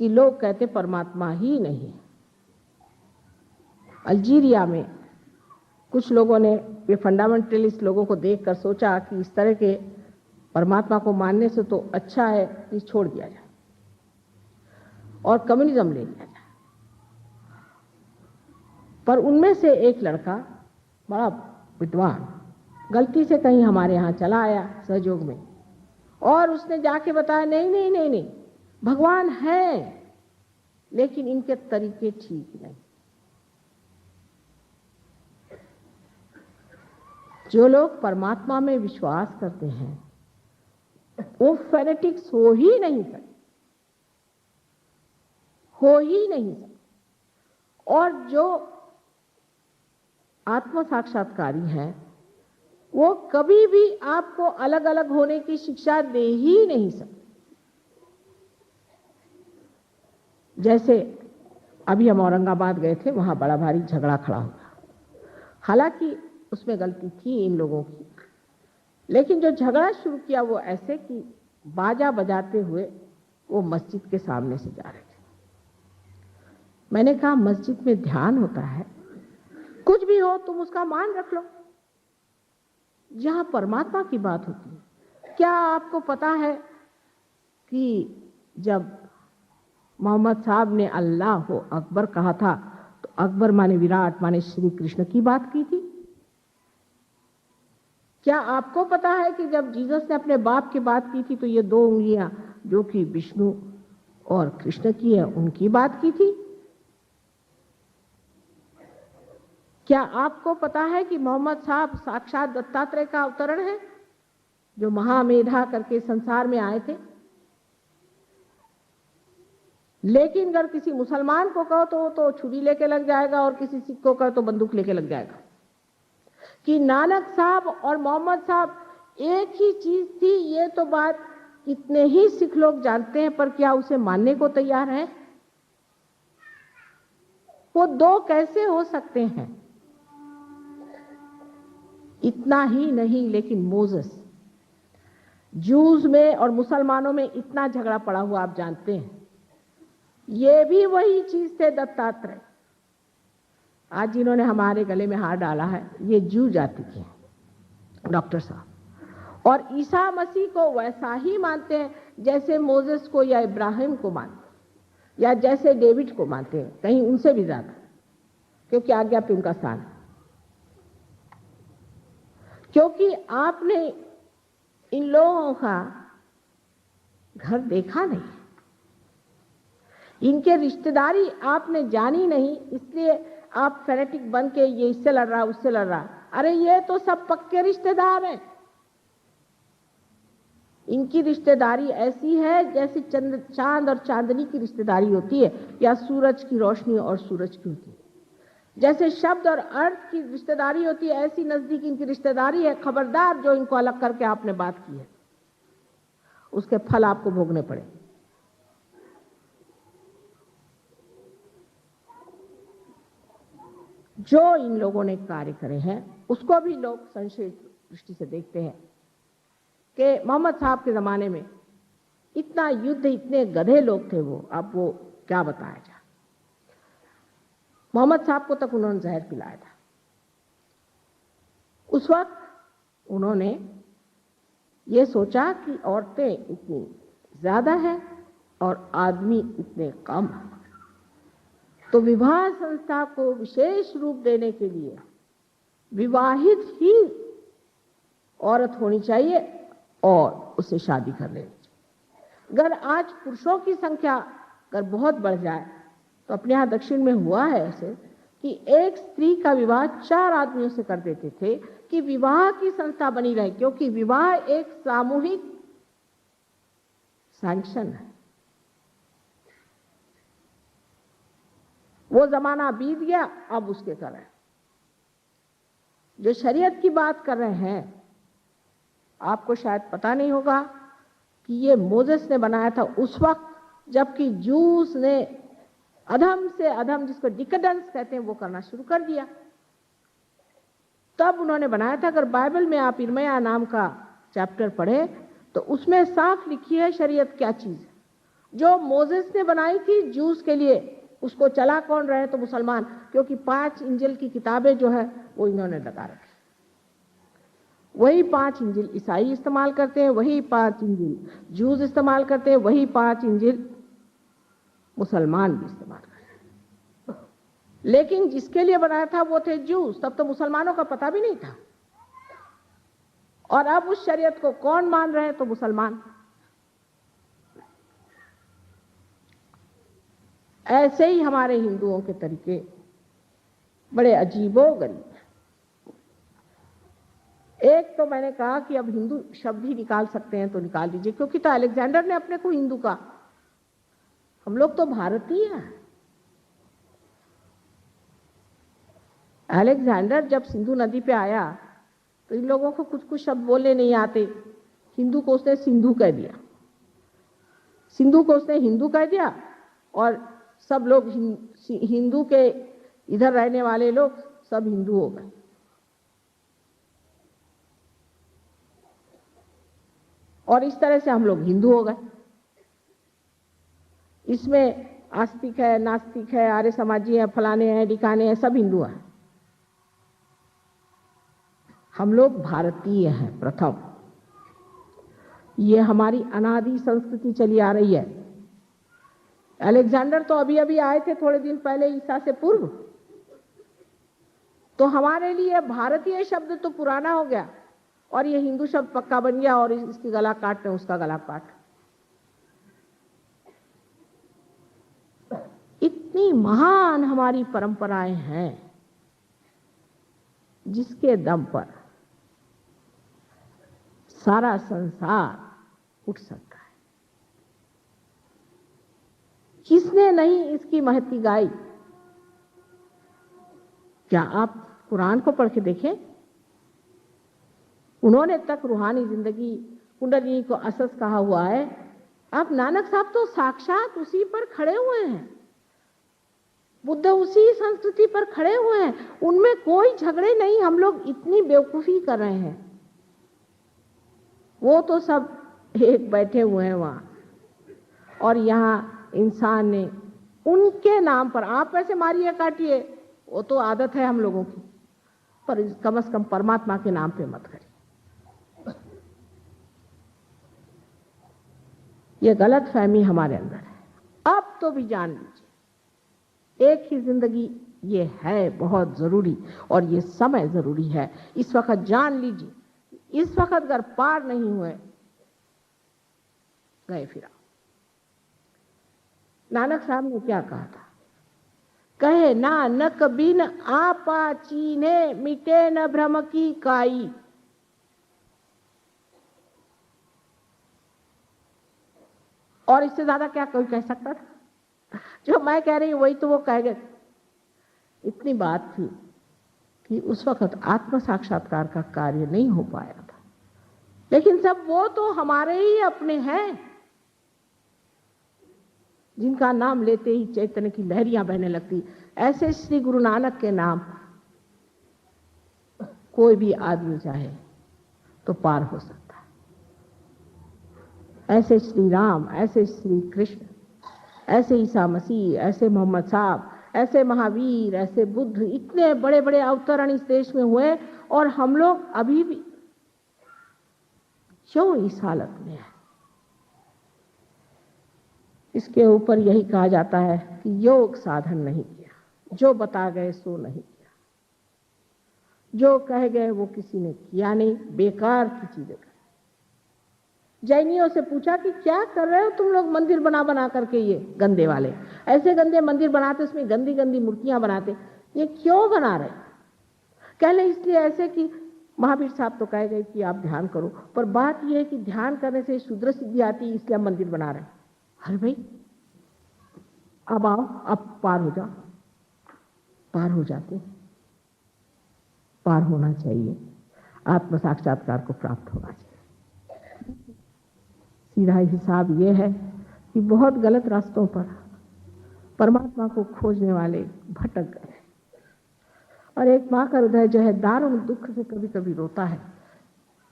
कि लोग कहते परमात्मा ही नहीं है। अल्जीरिया में कुछ लोगों ने, ये फंडामेंटलिस्ट लोगों को देखकर सोचा कि इस तरह के परमात्मा को मानने से तो अच्छा है कि छोड़ दिया जाए और कम्युनिज्म ले लिया जाए। पर उनमें से एक लड़का बड़ा विद्वान गलती से कहीं हमारे यहाँ चला आया सहयोग में, और उसने जाके बताया नहीं नहीं नहीं नहीं, भगवान है लेकिन इनके तरीके ठीक नहीं। जो लोग परमात्मा में विश्वास करते हैं वो फेनेटिक्स हो ही नहीं सकते, हो ही नहीं सकते। और जो आत्म साक्षात्कारी हैं वो कभी भी आपको अलग अलग होने की शिक्षा दे ही नहीं सकते। जैसे अभी हम औरंगाबाद गए थे, वहां बड़ा भारी झगड़ा खड़ा हुआ। हालांकि उसमें गलती थी इन लोगों की, लेकिन जो झगड़ा शुरू किया वो ऐसे कि बाजा बजाते हुए वो मस्जिद के सामने से जा रहे थे। मैंने कहा मस्जिद में ध्यान होता है, कुछ भी हो तुम उसका मान रख लो, जहां परमात्मा की बात होती है। क्या आपको पता है कि जब मोहम्मद साहब ने अल्लाह हो अकबर कहा था तो अकबर माने विराट माने श्री कृष्ण की बात की थी? क्या आपको पता है कि जब जीसस ने अपने बाप की बात की थी तो ये 2 उंगलियां जो कि विष्णु और कृष्ण की है उनकी बात की थी? क्या आपको पता है कि मोहम्मद साहब साक्षात दत्तात्रेय का अवतरण है जो महामेधा करके संसार में आए थे? लेकिन अगर किसी मुसलमान को कहो तो वो तो छुरी लेके लग जाएगा और किसी सिख को कहो तो बंदूक लेके लग जाएगा। कि नानक साहब और मोहम्मद साहब एक ही चीज थी, ये तो बात कितने ही सिख लोग जानते हैं, पर क्या उसे मानने को तैयार हैं? वो 2 कैसे हो सकते हैं? इतना ही नहीं, लेकिन मोसेस, जूस में और मुसलमानों में इतना झगड़ा पड़ा हुआ आप जानते हैं। ये भी वही चीज थे दत्तात्रेय। आज जिन्होंने हमारे गले में हार डाला है ये जू जाति के हैं डॉक्टर साहब, और ईसा मसीह को वैसा ही मानते हैं जैसे मोसेस को या इब्राहिम को मानते या जैसे डेविड को मानते हैं, कहीं उनसे भी ज्यादा, क्योंकि आज्ञा पे उनका स्थान है। क्योंकि आपने इन लोगों का घर देखा नहीं, इनके रिश्तेदारी आपने जानी नहीं, इसलिए आप फैनेटिक बन के ये इससे लड़ रहा उससे लड़ रहा। अरे ये तो सब पक्के रिश्तेदार हैं। इनकी रिश्तेदारी ऐसी है जैसे चांद और चांदनी की रिश्तेदारी होती है, या सूरज की रोशनी और सूरज की होती है। जैसे शब्द और अर्थ की रिश्तेदारी होती है, ऐसी नजदीक इनकी रिश्तेदारी है। खबरदार जो इनको अलग करके आपने बात की है उसके फल आपको भोगने पड़े। जो इन लोगों ने कार्य करे हैं उसको भी लोग संशय दृष्टि से देखते हैं कि मोहम्मद साहब के जमाने में इतना युद्ध, इतने गधे लोग थे वो, अब वो क्या बताया जाए। मोहम्मद साहब को तक उन्होंने जहर पिलाया था। उस वक्त उन्होंने ये सोचा कि औरतें इतनी ज्यादा हैं और आदमी इतने कम हैं, तो विवाह संस्था को विशेष रूप देने के लिए विवाहित ही औरत होनी चाहिए और उससे शादी कर लेनी चाहिए। अगर आज पुरुषों की संख्या अगर बहुत बढ़ जाए, तो अपने यहाँ दक्षिण में हुआ है ऐसे कि एक स्त्री का विवाह 4 आदमियों से कर देते थे कि विवाह की संस्था बनी रहे, क्योंकि विवाह एक सामूहिक सैंक्शन है। वो जमाना बीत गया, अब उसके कर रहे हैं। जो शरीयत की बात कर रहे हैं, आपको शायद पता नहीं होगा कि ये मोसेस ने बनाया था उस वक्त जबकि जूस ने अधम से अधम, जिसको डिकेडेंस कहते हैं, वो करना शुरू कर दिया। तब उन्होंने बनाया था। अगर बाइबल में आप इर्मया नाम का चैप्टर पढ़े तो उसमें साफ लिखी है शरीयत क्या चीज है, जो मोसेस ने बनाई थी जूस के लिए, उसको चला कौन रहे? तो मुसलमान, क्योंकि 5 इंजिल की किताबें जो है वो इन्होंने लगा रखी। वही 5 इंजिल ईसाई इस्तेमाल करते हैं, वही 5 इंजिल जूस इस्तेमाल करते हैं, वही 5 इंजिल मुसलमान भी इस्तेमाल करते हैं। लेकिन जिसके लिए बनाया था वो थे जूस, तब तो मुसलमानों का पता भी नहीं था। और अब उस शरीयत को कौन मान रहे हैं? तो मुसलमान। ऐसे ही हमारे हिंदुओं के तरीके बड़े अजीबोगरीब हैं। एक तो मैंने कहा कि अब हिंदू शब्द ही निकाल सकते हैं तो निकाल दीजिए, क्योंकि तो अलेक्जेंडर ने अपने को हिंदू कहा, हम लोग तो भारतीय हैं। अलेक्जेंडर जब सिंधु नदी पे आया तो इन लोगों को कुछ कुछ शब्द बोलने नहीं आते, हिंदू को उसने सिंधु कह दिया, सिंधु को उसने हिंदू कह दिया, और सब लोग हिंदू के इधर रहने वाले लोग सब हिंदू हो गए। और इस तरह से हम लोग हिंदू हो गए। इसमें आस्तिक है, नास्तिक है, आर्य समाजी है, फलाने हैं, ढिकाने हैं, सब हिंदू हैं। हम लोग भारतीय हैं प्रथम, ये हमारी अनादि संस्कृति चली आ रही है। अलेक्जेंडर तो अभी अभी आए थे थोड़े दिन पहले, ईसा से पूर्व, तो हमारे लिए भारतीय शब्द तो पुराना हो गया और ये हिंदू शब्द पक्का बन गया, और इसकी गला काटते हैं, उसका गला काट। इतनी महान हमारी परंपराएं हैं जिसके दम पर सारा संसार उठ सकता है। किसने नहीं इसकी महती गाई? क्या आप कुरान को पढ़ के देखें, उन्होंने तक रूहानी जिंदगी कुंडली को असस कहा हुआ है। अब नानक साहब तो साक्षात उसी पर खड़े हुए हैं, बुद्ध उसी संस्कृति पर खड़े हुए हैं, उनमें कोई झगड़े नहीं। हम लोग इतनी बेवकूफी कर रहे हैं, वो तो सब एक बैठे हुए हैं वहां, और यहाँ इंसान ने उनके नाम पर, आप ऐसे मारिए काटिए, वो तो आदत है हम लोगों की, पर कम से कम परमात्मा के नाम पे मत करिए। ये गलत फहमी हमारे अंदर है। अब तो भी जान लीजिए, एक ही जिंदगी ये है बहुत जरूरी, और ये समय जरूरी है। इस वक्त जान लीजिए, इस वक्त अगर पार नहीं हुए, गए फिरा। नानक साहब ने क्या कहा था? कहे नानक बिन आपा चीन्हे, मिटे न भ्रम की काई। और इससे ज्यादा क्या कोई कह सकता था? जो मैं कह रही हूं वही तो वो कह गए। इतनी बात थी कि उस वक्त आत्म साक्षात्कार का कार्य नहीं हो पाया था, लेकिन सब वो तो हमारे ही अपने हैं, जिनका नाम लेते ही चैतन्य की लहरियां बहने लगती। ऐसे श्री गुरु नानक के नाम कोई भी आदमी चाहे तो पार हो सकता है। ऐसे श्री राम, ऐसे श्री कृष्ण, ऐसे ईसा मसीह, ऐसे मोहम्मद साहब, ऐसे महावीर, ऐसे बुद्ध, इतने बड़े बड़े अवतरण इस देश में हुए, और हम लोग अभी भी क्यों इस हालत में है? इसके ऊपर यही कहा जाता है कि योग साधन नहीं किया, जो बता गए सो नहीं किया, जो कह गए वो किसी ने किया नहीं, बेकार की चीजें कर। जैनियों से पूछा कि क्या कर रहे हो तुम लोग मंदिर बना बना करके, ये गंदे वाले ऐसे गंदे मंदिर बनाते, उसमें गंदी गंदी मूर्तियां बनाते, ये क्यों बना रहे? कह ले इसलिए ऐसे कि महावीर साहब तो कह गए कि आप ध्यान करो, पर बात यह है कि ध्यान करने से शुद्र सिद्धि आती है, इसलिए हम मंदिर बना रहे हैं। अरे भाई अब आओ, अब पार हो जाओ। पार हो जाते, पार होना चाहिए, आत्म साक्षात्कार को प्राप्त होना चाहिए। सीधा हिसाब यह है कि बहुत गलत रास्तों पर परमात्मा को खोजने वाले भटक गए, और एक माँ का हृदय जो है दारुण दुख से कभी कभी रोता है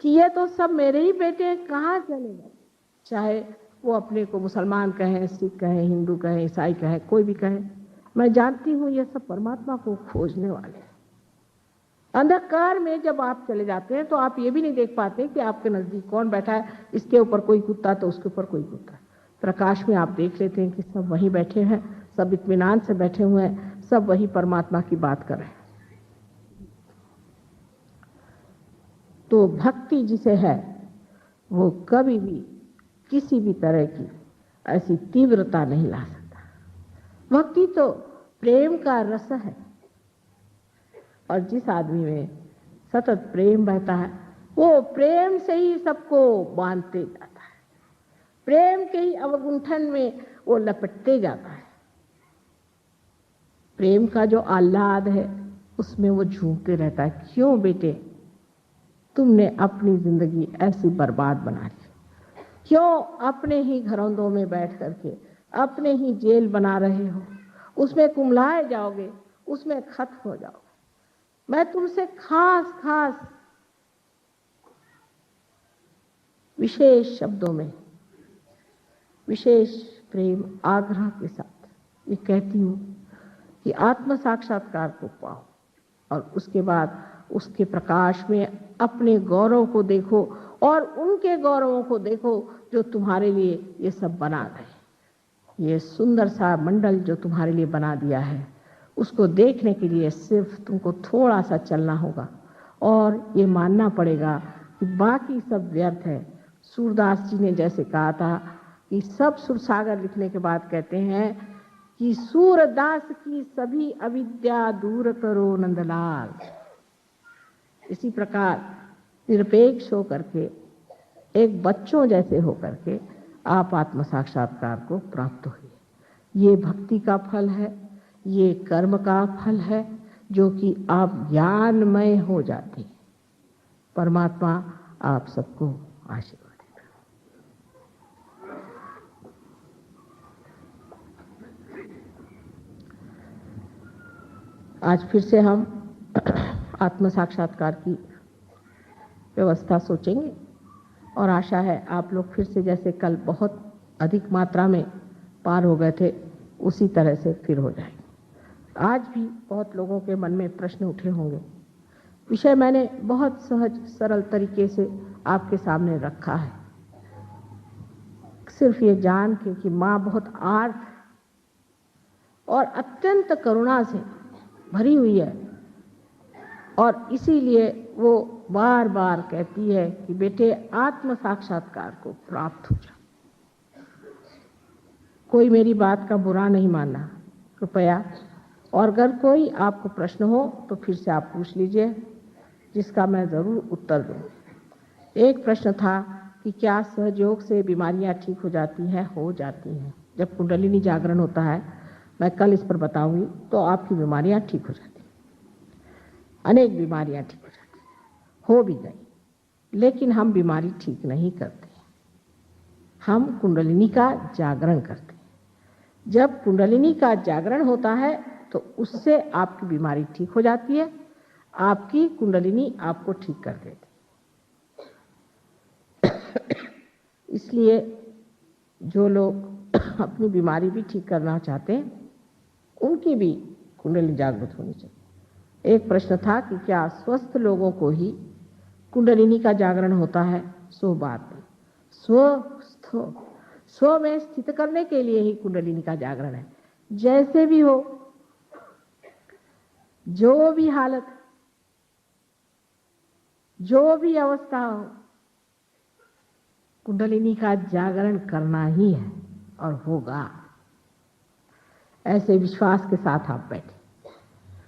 कि ये तो सब मेरे ही बेटे, कहाँ चले गए? चाहे वो अपने को मुसलमान कहें, सिख कहें, हिंदू कहें, ईसाई कहें, कोई भी कहे, मैं जानती हूँ ये सब परमात्मा को खोजने वाले हैं। अंधकार में जब आप चले जाते हैं तो आप ये भी नहीं देख पाते कि आपके नजदीक कौन बैठा है, इसके ऊपर कोई कुत्ता तो उसके ऊपर कोई कुत्ता। प्रकाश में आप देख लेते हैं कि सब वहीं बैठे हैं, सब इत्मीनान से बैठे हुए हैं, सब वही परमात्मा की बात कर रहे हैं। तो भक्ति जिसे है वो कभी भी किसी भी तरह की ऐसी तीव्रता नहीं ला सकता। भक्ति तो प्रेम का रस है, और जिस आदमी में सतत प्रेम बहता है वो प्रेम से ही सबको बांधते जाता है, प्रेम के ही अवगुंठन में वो लपटते जाता है। प्रेम का जो आह्लाद है उसमें वो झूमते रहता है। क्यों बेटे तुमने अपनी जिंदगी ऐसी बर्बाद बना ली? क्यों अपने ही घरौंदों में बैठ करके अपने ही जेल बना रहे हो? उसमें कुम्हलाए जाओगे, उसमें खत्म हो जाओगे। मैं तुमसे खास खास विशेष शब्दों में विशेष प्रेम आग्रह के साथ ये कहती हूँ कि आत्म साक्षात्कार को पाओ, और उसके बाद उसके प्रकाश में अपने गौरव को देखो और उनके गौरवों को देखो जो तुम्हारे लिए ये सब बना गए। ये सुंदर सा मंडल जो तुम्हारे लिए बना दिया है, उसको देखने के लिए सिर्फ तुमको थोड़ा सा चलना होगा और ये मानना पड़ेगा कि बाकी सब व्यर्थ है। सूरदास जी ने जैसे कहा था कि सब सुरसागर लिखने के बाद कहते हैं कि सूरदास की सभी अविद्या दूर करो नंदलाल। इसी प्रकार निरपेक्ष होकर के एक बच्चों जैसे होकर के आप आत्म साक्षात्कार को प्राप्त हुए। ये भक्ति का फल है, ये कर्म का फल है, जो कि आप ज्ञानमय हो जाते हैं। परमात्मा आप सबको आशीर्वाद देगा। आज फिर से हम आत्म साक्षात्कार की व्यवस्था सोचेंगे, और आशा है आप लोग फिर से जैसे कल बहुत अधिक मात्रा में पार हो गए थे उसी तरह से फिर हो जाएंगे। आज भी बहुत लोगों के मन में प्रश्न उठे होंगे। विषय मैंने बहुत सहज सरल तरीके से आपके सामने रखा है, सिर्फ ये जान के कि माँ बहुत आर्त और अत्यंत करुणा से भरी हुई है, और इसीलिए वो बार बार कहती है कि बेटे आत्म साक्षात्कार को प्राप्त हो जाओ। कोई मेरी बात का बुरा नहीं मानना कृपया, और अगर कोई आपको प्रश्न हो तो फिर से आप पूछ लीजिए, जिसका मैं ज़रूर उत्तर दूँ। एक प्रश्न था कि क्या सहयोग से बीमारियां ठीक हो जाती हैं? हो जाती हैं। जब कुंडलिनी जागरण होता है, मैं कल इस पर बताऊंगी, तो आपकी बीमारियां ठीक हो जाती हैं। अनेक बीमारियां ठीक हो जाती हैं, हो भी गई, लेकिन हम बीमारी ठीक नहीं करते, हम कुंडलिनी का जागरण करते हैं। जब कुंडलिनी का जागरण होता है तो उससे आपकी बीमारी ठीक हो जाती है, आपकी कुंडलिनी आपको ठीक कर देती है। इसलिए जो लोग अपनी बीमारी भी ठीक करना चाहते हैं उनकी भी कुंडलिनी जागृत होनी चाहिए। एक प्रश्न था कि क्या स्वस्थ लोगों को ही कुंडलिनी का जागरण होता है? सो बात नहीं, स्व में स्थित करने के लिए ही कुंडलिनी का जागरण है। जैसे भी हो, जो भी हालत, जो भी अवस्था हो, कुंडलिनी का जागरण करना ही है और होगा। ऐसे विश्वास के साथ आप बैठे,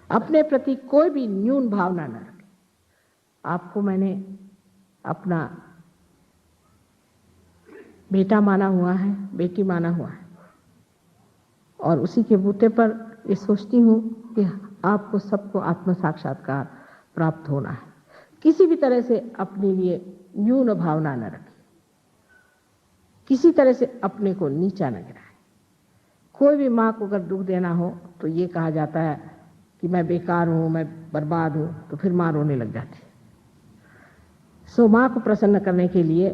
अपने प्रति कोई भी न्यून भावना न रखें। आपको मैंने अपना बेटा माना हुआ है, बेटी माना हुआ है, और उसी के बूते पर ये सोचती हूँ कि आपको सबको आत्म साक्षात्कार प्राप्त होना है। किसी भी तरह से अपने लिए न्यून भावना न रखें, किसी तरह से अपने को नीचा न गिराएं। कोई भी माँ को अगर दुख देना हो तो ये कहा जाता है कि मैं बेकार हूँ, मैं बर्बाद हूँ, तो फिर माँ रोने लग जाती है। सो माँ को प्रसन्न करने के लिए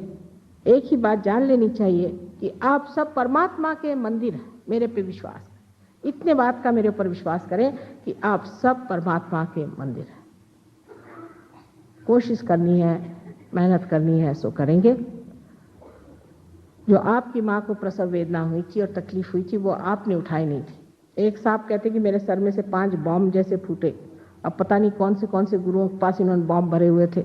एक ही बात जान लेनी चाहिए कि आप सब परमात्मा के मंदिर हैं, मेरे पे विश्वास करें। इतने बात का मेरे ऊपर विश्वास करें कि आप सब परमात्मा के मंदिर हैं। कोशिश करनी है, मेहनत करनी है, सो करेंगे। जो आपकी माँ को प्रसव वेदना हुई थी और तकलीफ हुई थी वो आपने उठाई नहीं थी। एक साहब कहते कि मेरे सर में से 5 बॉम्ब जैसे फूटे। अब पता नहीं कौन से गुरुओं के पास इन्होंने बॉम्ब भरे हुए थे।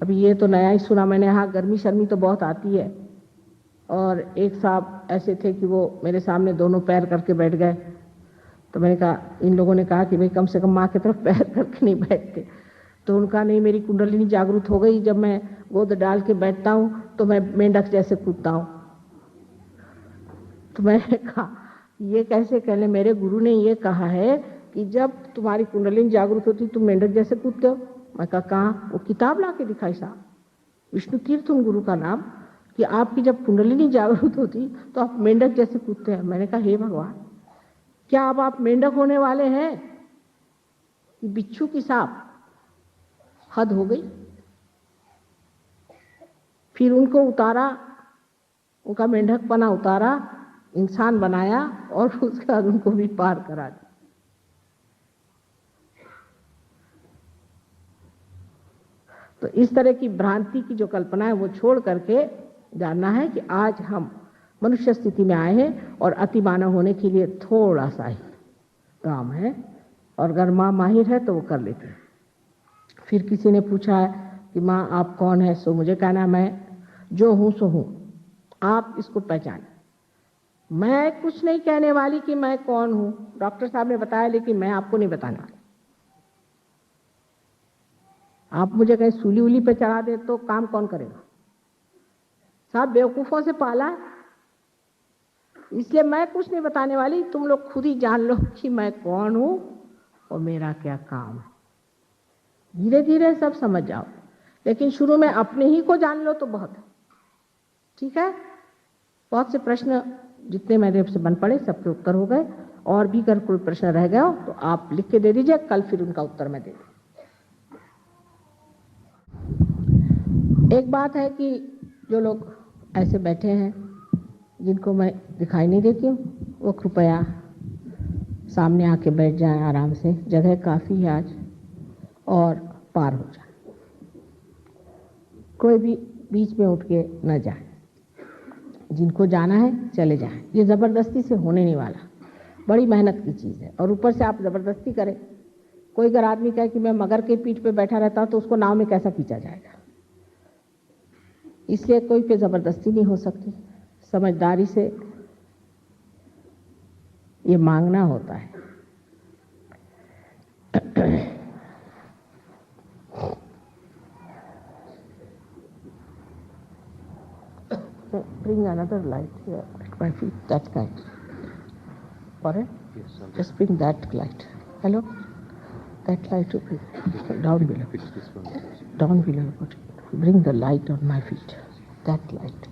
अभी ये तो नया ही सुना मैंने। हाँ, गर्मी शर्मी तो बहुत आती है। और एक साहब ऐसे थे कि वो मेरे सामने दोनों पैर करके बैठ गए। तो मैंने कहा, इन लोगों ने कहा कि भाई कम से कम माँ की तरफ पैर करके नहीं बैठते। तो उनका नहीं, मेरी कुंडलिनी जागृत हो गई। जब मैं गोद डाल के बैठता हूँ तो मैं मेंढक जैसे कूदता हूँ। तो मैंने कहा ये कैसे कहले, मेरे गुरु ने ये कहा है कि जब तुम्हारी कुंडलिनी जागृत होती तुम मेंढक जैसे कूदते हो। मैं कहा कहाँ? वो किताब ला के दिखाई साहब, विष्णु तीर्थ उन गुरु का नाम, कि आपकी जब कुंडलिनी जागृत होती तो आप मेंढक जैसे कूदते हैं। मैंने कहा हे भगवान, क्या अब आप मेंढक होने वाले हैं कि बिच्छू की सांप? हद हो गई। फिर उनको उतारा, उनका मेंढकपना उतारा, इंसान बनाया और उसके बाद उनको भी पार करा दिया। तो इस तरह की भ्रांति की जो कल्पना है वो छोड़ करके जानना है कि आज हम मनुष्य स्थिति में आए हैं और अति मानव होने के लिए थोड़ा सा ही काम है, और अगर माँ माहिर है तो वो कर लेती है। फिर किसी ने पूछा है कि माँ आप कौन है? सो मुझे कहना, मैं जो हूँ सो हूँ, आप इसको पहचानें। मैं कुछ नहीं कहने वाली कि मैं कौन हूँ, डॉक्टर साहब ने बताया, लेकिन मैं आपको नहीं बताने वाली। आप मुझे कहीं सूली उली पे चढ़ा दे तो काम कौन करेगा? साहब बेवकूफों से पाला, इसलिए मैं कुछ नहीं बताने वाली। तुम लोग खुद ही जान लो कि मैं कौन हूं और मेरा क्या काम है। धीरे धीरे सब समझ जाओ, लेकिन शुरू में अपने ही को जान लो तो बहुत है। ठीक है? बहुत से प्रश्न जितने मेरे से बन पड़े सबके उत्तर हो गए, और भी अगर कोई प्रश्न रह गया हो तो आप लिख के दे दीजिए, कल फिर उनका उत्तर मैं दे दूँ। एक बात है कि जो लोग ऐसे बैठे हैं जिनको मैं दिखाई नहीं देती हूँ, वो कृपया सामने आके बैठ जाएं आराम से, जगह काफ़ी है आज, और पार हो जाए। कोई भी बीच में उठ के न जाए। जिनको जाना है चले जाएं। ये ज़बरदस्ती से होने नहीं वाला, बड़ी मेहनत की चीज़ है। और ऊपर से आप ज़बरदस्ती करें। कोई अगर आदमी कहे कि मैं मगर के पीठ पे बैठा रहता तो उसको नाव में कैसा खींचा जाएगा? इसलिए कोई पे ज़बरदस्ती नहीं हो सकती। समझदारी से ये मांगना होता है। Bring another light here at my feet, that kind. Alright? Yes, Just bring that light. Hello? That light to bring down below. fix this one. Down below. Bring the light on my feet. That light.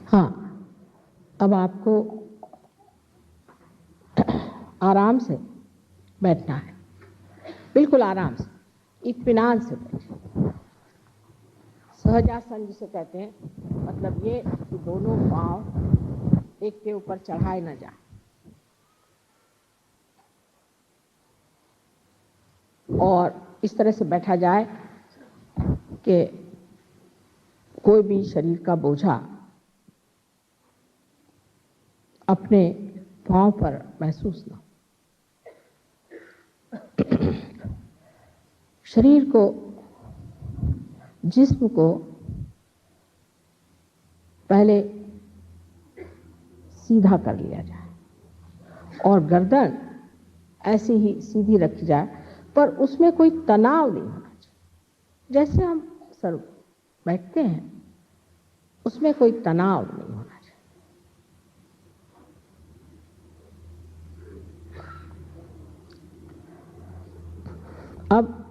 हाँ, अब आपको आराम से बैठना है, बिल्कुल आराम से, इत्मीनान से बैठे। सहजासन जिसे कहते हैं, मतलब ये कि दोनों पांव एक के ऊपर चढ़ाए न जाए, और इस तरह से बैठा जाए कि कोई भी शरीर का बोझा अपने पांव पर महसूस न हो। शरीर को, जिस्म को पहले सीधा कर लिया जाए और गर्दन ऐसी ही सीधी रखी जाए, पर उसमें कोई तनाव नहीं होना चाहिए। जैसे हम सर बैठते हैं उसमें कोई तनाव नहीं होना चाहिए। अब